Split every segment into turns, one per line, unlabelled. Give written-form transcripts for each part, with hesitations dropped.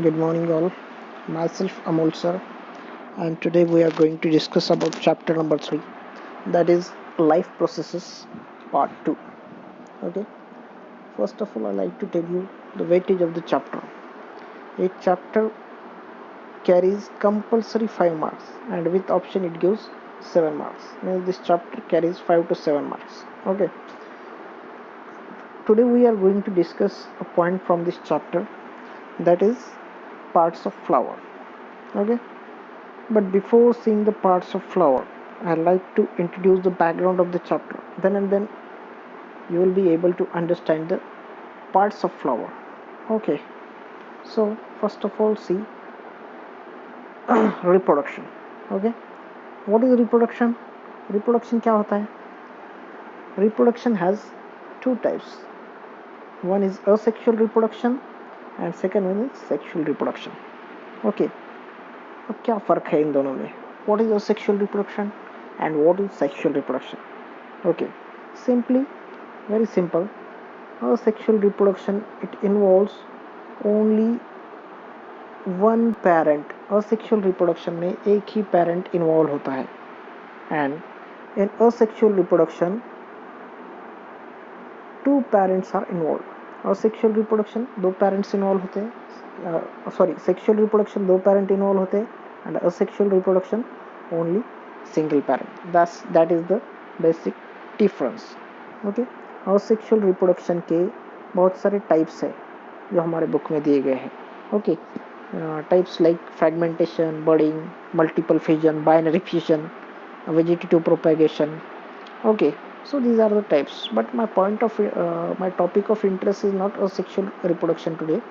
Good morning, all. Myself Amol sir, and today we are going to discuss about chapter number 3, that is life processes part 2. Okay, first of all, I like to tell you the weightage of the chapter. A chapter carries compulsory 5 marks, and with option it gives 7 marks. Means this chapter carries 5 to 7 marks. Okay, today we are going to discuss a point from this chapter, that is parts of flower. Okay, but before seeing the parts of flower, I like to introduce the background of the chapter. Then you will be able to understand the parts of flower. Okay, so first of all, see reproduction. Okay, what is reproduction? Reproduction क्या होता है? Reproduction has two types. One is asexual reproduction and second one is sexual reproduction. Okay, अब क्या फ़र्क है इन दोनों में? What is asexual reproduction and what is sexual reproduction? Okay, simply, very simple. Asexual reproduction, it involves only one parent. Asexual reproduction में एक ही parent involve होता है, and in asexual reproduction two parents are involved. Asexual reproduction दो parents involve होते हैं, sexual reproduction दो parent involve होते हैं, and asexual reproduction only single parent. That is the basic difference. Okay, asexual reproduction के बहुत सारे types है जो हमारे बुक में दिए गए हैं. Okay, types like fragmentation, budding, multiple fission, binary fission, vegetative propagation. Okay, so these are the types, but my topic of interest is not asexual reproduction today.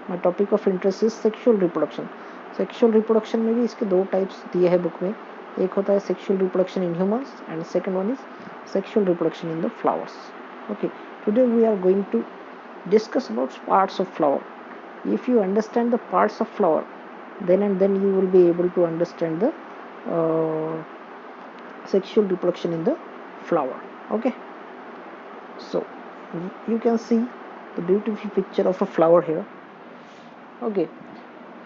My topic of interest is sexual reproduction. Sexual reproduction में भी इसके दो types दिए हैं book में. एक होता है sexual reproduction in humans and second one is sexual reproduction in the flowers. Okay, today we are going to discuss about parts of flower. If you understand the parts of flower, then you will be able to understand the sexual reproduction in the flower. Okay, so you can see the beautiful picture of a flower here. Okay,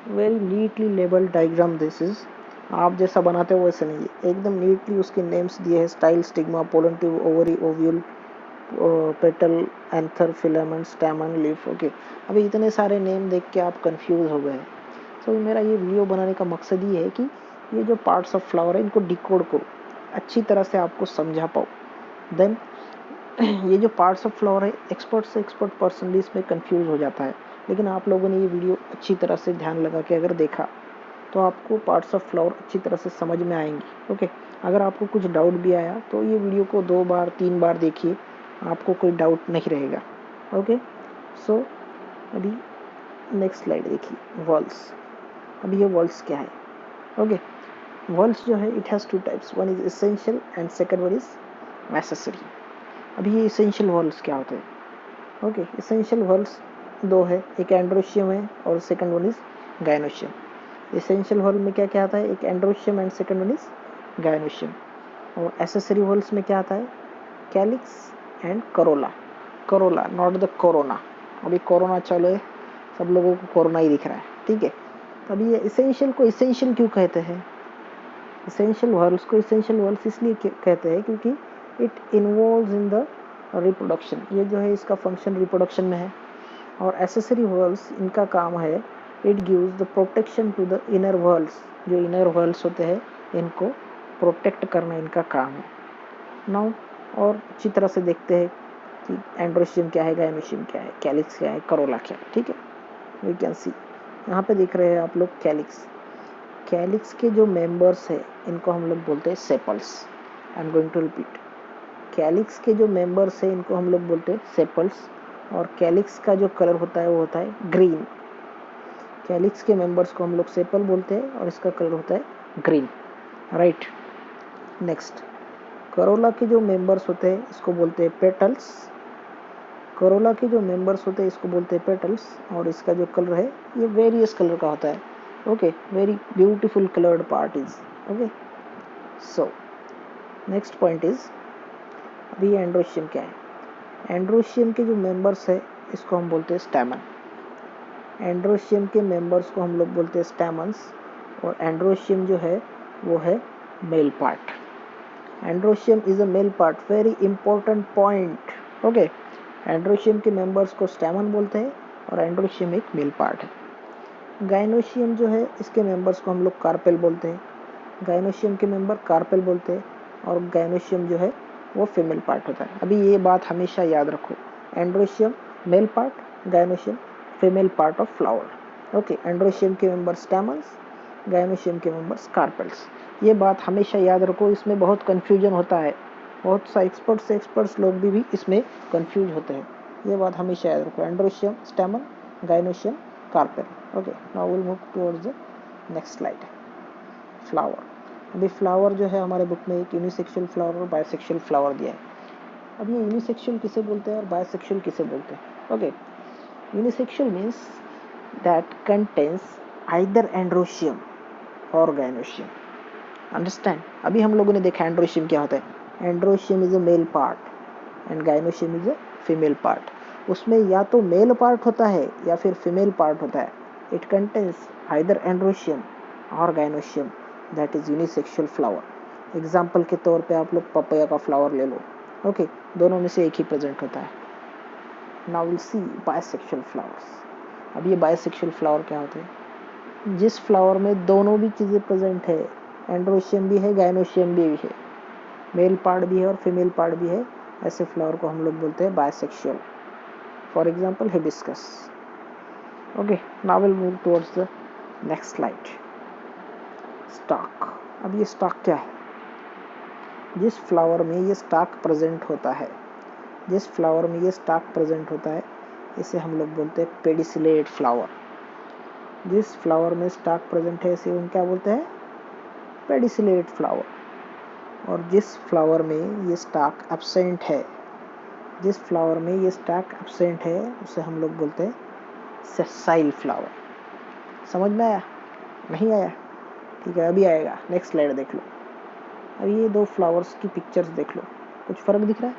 very neatly labeled diagram this is. आप जैसा बनाते हो वैसे नहीं है, एकदम neatly उसके names दिए हैं. Style, stigma, pollen tube, ovary, ovule, petal, anther, filament, stamen, leaf. Okay, अभी इतने सारे नेम देख के आप कंफ्यूज हो गए हैं. सो मेरा ये वीडियो बनाने का मकसद ये है कि ये जो पार्ट्स ऑफ फ्लावर है इनको डिकोड करो, अच्छी तरह से आपको समझा पाओ. देन ये जो पार्ट्स ऑफ फ्लावर है, एक्सपर्ट से एक्सपर्ट पर्सन भी इसमें कंफ्यूज हो जाता है, लेकिन आप लोगों ने ये वीडियो अच्छी तरह से ध्यान लगा के अगर देखा तो आपको पार्ट्स ऑफ फ्लावर अच्छी तरह से समझ में आएंगी. ओके, अगर आपको कुछ डाउट भी आया तो ये वीडियो को 2 बार 3 बार देखिए, आपको कोई डाउट नहीं रहेगा. ओके, सो अभी नेक्स्ट स्लाइड देखिए, वर्ल्स. अभी ये वर्ल्स क्या है? ओके, वर्ल्स जो है it has two types. One is essential and second one is necessary. अभी ये एसेंशियल वर्ल्स क्या होते हैं? ओके, एसेंशियल वर्ल्स दो है, एक एंड्रोशियम है और second one is gynoecium. Essential whorl में क्या क्या आता है? एक androecium and second one is gynoecium. और एसेसरी वर्ल्स में क्या आता है? Calyx and corolla. Corolla, not the corona. अभी कोरोना चलो है, सब लोगों को कोरोना ही दिख रहा है. ठीक है, अभी ये एसेंशियल को एसेंशियल क्यों कहते हैं? एसेंशियल वर्ल्स को एसेंशियल वर्ल्स इसलिए कहते हैं क्योंकि it involves in the reproduction. ये जो है इसका फंक्शन रिप्रोडक्शन में है. और एसेसरी वर्ल्स इनका काम है, it gives the protection to the inner whorls. जो इनर वर्ल्स होते हैं इनको प्रोटेक्ट करना इनका काम है. नाउ और अच्छी तरह से देखते हैं कि एंड्रोशियम क्या है, गायनोशियम क्या है, कैलिक्स क्या है, करोला क्या है. ठीक है, वी कैन सी यहाँ पे देख रहे हैं आप लोग कैलिक्स. कैलिक्स के जो मेंबर्स है इनको हम लोग बोलते हैं sepals. I am going to repeat. Calyx के जो मेंबर्स है इनको हम लोग बोलते हैं सेपल्स. और कैलिक्स का जो कलर होता है वो होता है ग्रीन. कैलिक्स के मेंबर्स को हम लोग सेपल बोलते हैं और इसका कलर होता है ग्रीन. राइट, नेक्स्ट, करोला के जो मेंबर्स होते हैं इसको बोलते हैं पेटल्स. करोला के जो मेंबर्स होते हैं इसको बोलते हैं पेटल्स. और इसका जो कलर है ये वेरियस कलर का होता है. Okay, very beautiful coloured part is. Okay, so next point is, अभी एंड्रोशियम क्या है? एंड्रोशियम के जो मेंबर्स है इसको हम बोलते हैं स्टैमन. एंड्रोशियम के मेंबर्स को हम लोग बोलते हैं स्टैमन्स, और एंड्रोशियम जो है वो है male part. Androecium is a male part, very important point. Okay, androecium के मेंबर्स को स्टैमन बोलते हैं और एंड्रोशियम एक मेल पार्ट है। गाइनोशियम जो है इसके मेंबर्स को हम लोग कार्पेल बोलते हैं, गाइनोशियम के मेंबर कार्पेल बोलते हैं, और गाइनोशियम जो है वो फीमेल पार्ट होता है। अभी ये बात हमेशा याद रखो, androecium male part, gynoecium female part of flower. Okay, androecium के मेंबर स्टैमन्स, गाइनोशियम के मेंबर्स कार्पेल्स। ये बात हमेशा याद रखो, इसमें बहुत कन्फ्यूजन होता है, बहुत सा एक्सपर्ट्स लोग भी इसमें कन्फ्यूज होते हैं। ये बात हमेशा याद रखो, androecium stamen, gynoecium carpel. Okay, now will move towards the next slide. Flower. अभी फ्लावर जो है हमारे बुक में एक यूनिसेक्सुअल फ्लावर और बायसेक्सुअल फ्लावर दिया है। अब ये यूनिसेक्सुअल किसे बोलते हैं और बायसेक्सुअल किसे बोलते हैं? Okay, unisexual means that contains either androecium और गाइनोशियम। अंडरस्टैंड? अभी हम लोगों ने देखा एंड्रोशियम क्या होता है। Androecium is a male part and gynoecium is a female part. उसमें या तो मेल पार्ट होता है या फिर फीमेल पार्ट होता है। इट कंटेन्स आइदर एंड्रोशियम और gynoecium, that is unisexual flower. Example के तौर पे आप लोग पपैया का फ्लावर ले लो। ओके, दोनों में से एक ही प्रेजेंट होता है। Now will see bisexual flowers. अब ये बायसेक्सुअल फ्लावर क्या होते हैं? जिस फ्लावर में दोनों भी चीज़ें प्रेजेंट है, एंड्रोशियम भी है, गाइनोशियम भी है, मेल पार्ट भी है और फीमेल पार्ट भी है, ऐसे फ्लावर को हम लोग बोलते हैं bisexual. For example hibiscus. Okay, now will move towards the next slide. Stock. अब ये स्टॉक क्या है? जिस फ्लावर में ये स्टॉक प्रेजेंट होता है, जिस फ्लावर में ये स्टॉक प्रेजेंट होता है, इसे हम लोग बोलते हैं पेडिसिलेट फ्लावर। जिस फ्लावर में स्टॉक प्रेजेंट है इसे हम क्या बोलते हैं? Pedicellate flower. और जिस फ्लावर में ये स्टॉक एब्सेंट है, जिस फ्लावर में ये स्टॉक एब्सेंट है, उसे हम लोग बोलते हैं सेसाइल फ्लावर। समझ में आया? नहीं आया? ठीक है, अभी आएगा। नेक्स्ट स्लाइड देख लो। अब ये दो फ्लावर्स की पिक्चर्स देख लो, कुछ फर्क दिख रहा है?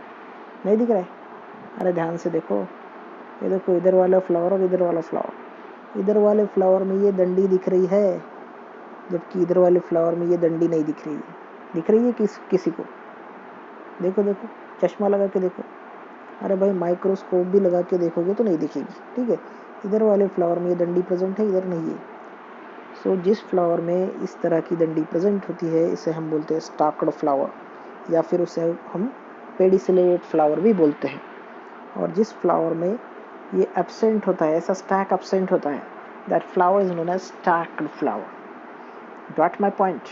नहीं दिख रहा है? अरे ध्यान से देखो, ये देखो, इधर वाला फ्लावर और इधर वाला फ्लावर। इधर वाले फ्लावर में ये डंडी दिख रही है, जबकि इधर वाले फ्लावर में ये डंडी नहीं दिख रही है। दिख रही है किसी को? देखो देखो, चश्मा लगा के देखो। अरे भाई, माइक्रोस्कोप भी लगा के देखोगे तो नहीं दिखेगी। ठीक है, इधर वाले फ्लावर में ये डंडी प्रेजेंट है, इधर नहीं है। सो जिस फ्लावर में इस तरह की डंडी प्रेजेंट होती है, इसे हम बोलते हैं स्टॉक्ड फ्लावर, या फिर उसे हम पेडिसिलेट फ्लावर भी बोलते हैं। और जिस फ्लावर में ये एब्सेंट होता है, ऐसा स्टैक एब्सेंट होता है, that flower is known as stalked flower. Got my point?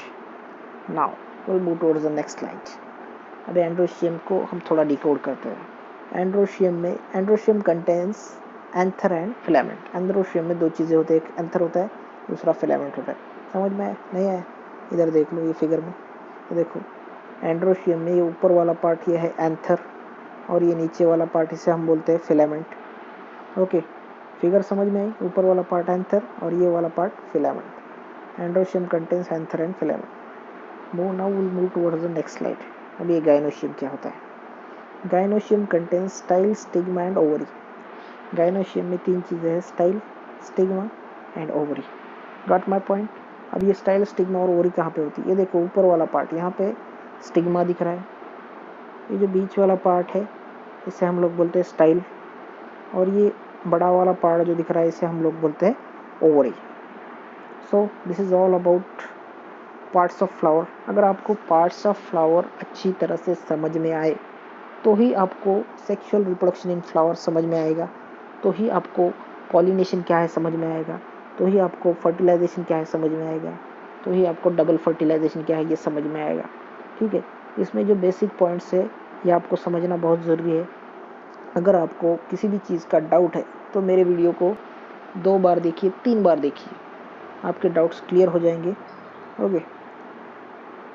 Now will move towards the next slide. अब एंड्रोशियम को हम थोड़ा डिकोड करते हैं। Androecium contains anther and filament. Androecium में दो चीज़ें होती है, एक एंथर होता है, दूसरा फिलामेंट होता है। समझ में आया? नहीं आया? इधर देख लो, ये फिगर में देखो, एंड्रोशियम में ये ऊपर वाला पार्ट ये है एंथर, और ये नीचे वाला पार्ट इसे हम बोलते हैं फिलामेंट। ओके, फिगर समझ में आई? ऊपर वाला पार्ट एंथर और ये वाला part filament. Androecium contains anther and filament. Now will move towards the next slide. अब ये गाइनोशियम क्या होता है? Gynoecium contains style, stigma and ovary. Gynoecium में तीन चीज़ें हैं, style, stigma and ovary. Got my point? अब ये स्टाइल, स्टिग्मा और ओवरी कहाँ पे होती है? ये देखो, ऊपर वाला पार्ट, यहाँ पे स्टिग्मा दिख रहा है। ये जो बीच वाला पार्ट है इसे हम लोग बोलते हैं स्टाइल, और ये बड़ा वाला पार्ट जो दिख रहा है इसे हम लोग बोलते हैं ovary. So this is all about parts of flower. अगर आपको पार्ट्स ऑफ फ्लावर अच्छी तरह से समझ में आए तो ही आपको सेक्सुअल रिप्रोडक्शन इन फ्लावर समझ में आएगा, तो ही आपको पॉलिनेशन क्या है समझ में आएगा, तो ही आपको फर्टिलाइजेशन क्या है समझ में आएगा, तो ही आपको डबल फर्टिलाइजेशन क्या है ये समझ में आएगा। ठीक है, इसमें जो बेसिक पॉइंट्स है ये आपको समझना बहुत ज़रूरी है। अगर आपको किसी भी चीज़ का डाउट है तो मेरे वीडियो को 2 बार देखिए, 3 बार देखिए, आपके डाउट्स क्लियर हो जाएंगे। Okay,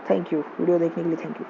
thank you. वीडियो देखने के लिए थैंक यू।